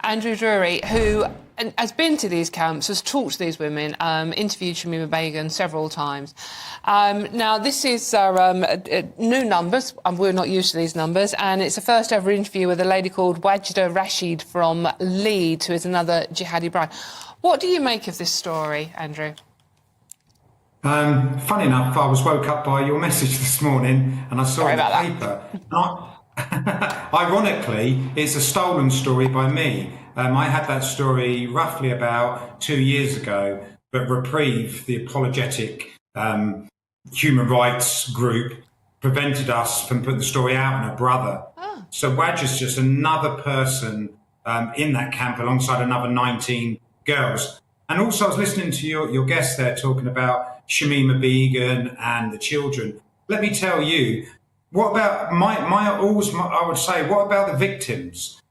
Andrew Drury, who has been to these camps, has talked to these women, interviewed Shamima Begum several times. Now, this is new numbers, and we're not used to these numbers, and it's a first ever interview with a lady called Wajda Rashid from Leeds, who is another jihadi bride. What do you make of this story, Andrew? Funny enough, I was woke up by your message this morning and I saw it in the paper. Ironically, it's a stolen story by me. I had that story roughly about 2 years ago, but Reprieve, the apologetic human rights group, prevented us from putting the story out on her brother. Oh. So Wajda's just another person in that camp alongside another 19 girls. And also I was listening to your guest there talking about Shamima Begum and the children. Let me tell you, what about I would say, what about the victims?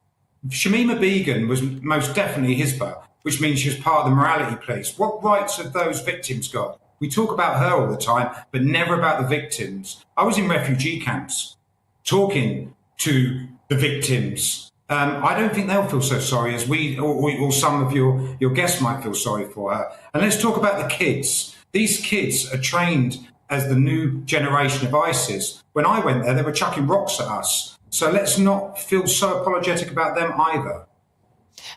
Shamima Begum was most definitely Hizbah, which means she was part of the morality police. What rights have those victims got? We talk about her all the time, but never about the victims. I was in refugee camps talking to the victims. I don't think they'll feel so sorry as we or some of your guests might feel sorry for her. And let's talk about the kids. These kids are trained as the new generation of ISIS. When I went there, they were chucking rocks at us. So let's not feel so apologetic about them either.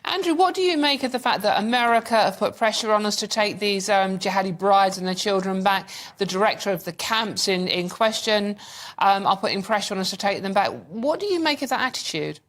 Andrew, what do you make of the fact that America have put pressure on us to take these jihadi brides and their children back? The director of the camps in question are putting pressure on us to take them back. What do you make of that attitude?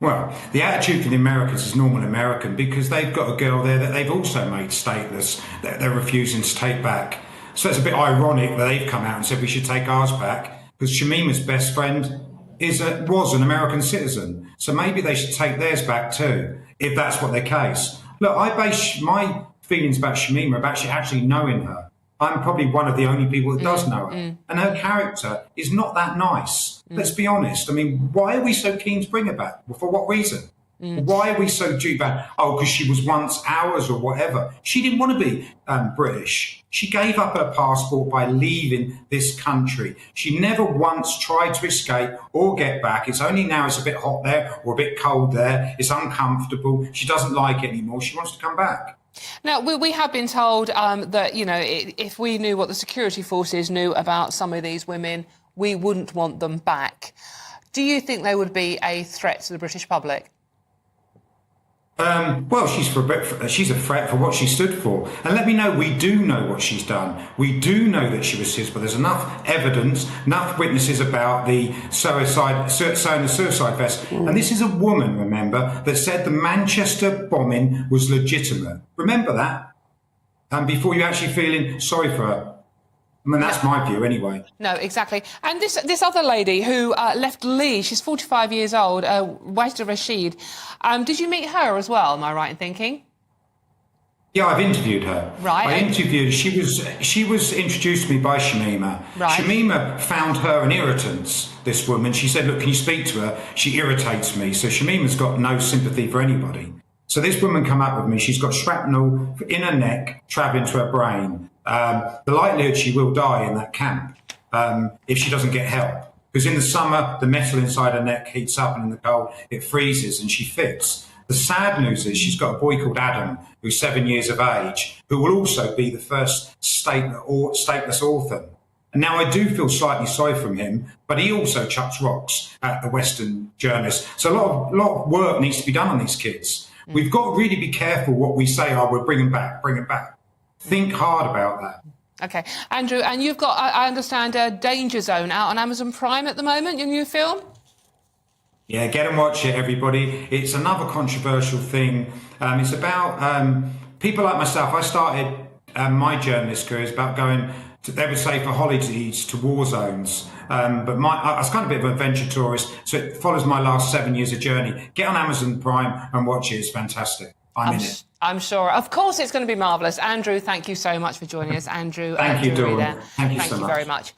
Well, the attitude for the Americans is normal American because they've got a girl there that they've also made stateless that they're refusing to take back. So it's a bit ironic that they've come out and said we should take ours back because Shamima's best friend was an American citizen. So maybe they should take theirs back too, if that's what their case. Look, I base my feelings about Shamima about actually knowing her. I'm probably one of the only people that does know her. And her character is not that nice. Let's be honest. I mean, why are we so keen to bring her back? For what reason? Why are we so due back? Oh, because she was once ours or whatever. She didn't want to be British. She gave up her passport by leaving this country. She never once tried to escape or get back. It's only now it's a bit hot there or a bit cold there. It's uncomfortable. She doesn't like it anymore. She wants to come back. Now, we have been told that, you know, if we knew what the security forces knew about some of these women, we wouldn't want them back. Do you think they would be a threat to the British public? Well, she's a threat for what she stood for. And let me know, we do know what she's done. We do know that she was Hizbah. There's enough evidence, enough witnesses about the sewing the suicide vest. And this is a woman, remember, that said the Manchester bombing was legitimate. Remember that? And before you're actually feeling sorry for her. I mean, that's my view anyway. No, exactly. And this other lady who left Leeds, she's 45 years old, Wajda Rashid. Did you meet her as well, am I right in thinking? Yeah, I've interviewed her. Right. I interviewed, she was introduced to me by Shamima. Right. Shamima found her an irritant, this woman. She said, look, can you speak to her? She irritates me. So Shamima's got no sympathy for anybody. So this woman come up with me. She's got shrapnel in her neck, travelling to her brain. The likelihood she will die in that camp if she doesn't get help. Because in the summer, the metal inside her neck heats up and in the cold, it freezes and she fits. The sad news is she's got a boy called Adam, who's 7 years of age, who will also be the first stateless orphan. And now I do feel slightly sorry for him, but he also chucks rocks at the Western journalists. So a lot of work needs to be done on these kids. We've got to really be careful what we say, oh, we'll bring them back, bring them back. Think hard about that. OK. Andrew, and you've got, I understand, Danger Zone out on Amazon Prime at the moment, your new film? Yeah, get and watch it, everybody. It's another controversial thing. It's about people like myself. I started my journalist career is about going to, they would say, for holidays to war zones. But I was kind of a bit of an adventure tourist, so it follows my last 7 years of journey. Get on Amazon Prime and watch it. It's fantastic. I'm in it. I'm sure. Of course it's going to be marvellous. Andrew, thank you so much for joining us. Andrew, thank you, Drury. Thank you so much. Very much.